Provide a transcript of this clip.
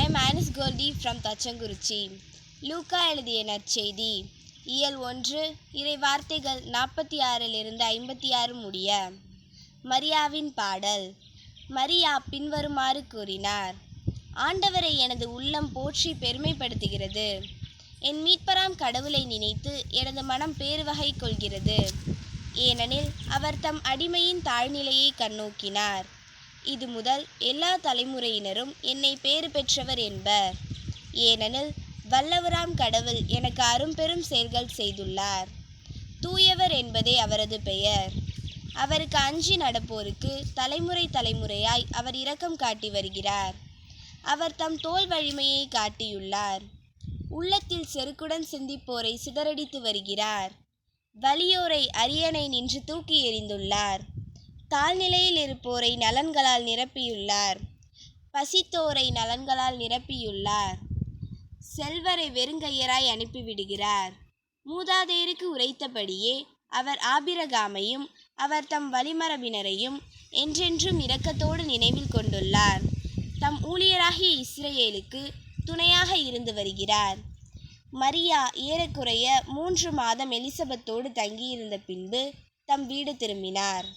am Anis Goldie from Thachankurichi. லூக்கா எழுதிய நற்செய்தி இயல் 1 இறை வார்த்தைகள் 46 56 முடிய. மரியாவின் பாடல். மரியா பின்வருமாறு கூறினார்: ஆண்டவரை எனது உள்ளம் போற்றி பெருமைப்படுத்துகிறது. என் மீட்பராம் கடவுளை நினைத்து எனது மனம் பேருவகை கொள்கிறது. ஏனெனில் அவர் தம் அடிமையின் தாழ்நிலையை கண்ணோக்கினார். இது முதல் எல்லா தலைமுறையினரும் என்னை பேறு பெற்றவர் என்பர். ஏனெனில் வல்லவராம் கடவுள் எனக்கு அரும்பெரும் செயல்கள் செய்துள்ளார். தூயவர் என்பதே அவரது பெயர். அவருக்கு அஞ்சி நடப்போருக்கு தலைமுறை தலைமுறையாய் அவர் இரக்கம் காட்டி வருகிறார். அவர் தம் தோள் வலிமையை காட்டியுள்ளார். உள்ளத்தில் செருக்குடன் சிந்திப்போரை சிதறடித்து வருகிறார். வலியோரை அரியணை நின்று தூக்கி எறிந்துள்ளார். தாழ்நிலையில் இருப்போரை நலன்களால் நிரப்பியுள்ளார். பசித்தோரை நலன்களால் நிரப்பியுள்ளார். செல்வரை வெறுங்கையராய் அனுப்பிவிடுகிறார். மூதாதையருக்கு உரைத்தபடியே அவர் ஆபிரகாமையும் அவர் தம் வழிமரபினரையும் என்றென்றும் இரக்கத்தோடு நினைவில் கொண்டுள்ளார். தம் ஊழியராகிய இஸ்ரவேலுக்கு துணையாக இருந்து வருகிறார். மரியா ஏறக்குறைய 3 மாதம் எலிசபெத்தோடு தங்கியிருந்த பின்பு தம் வீடு திரும்பினார்.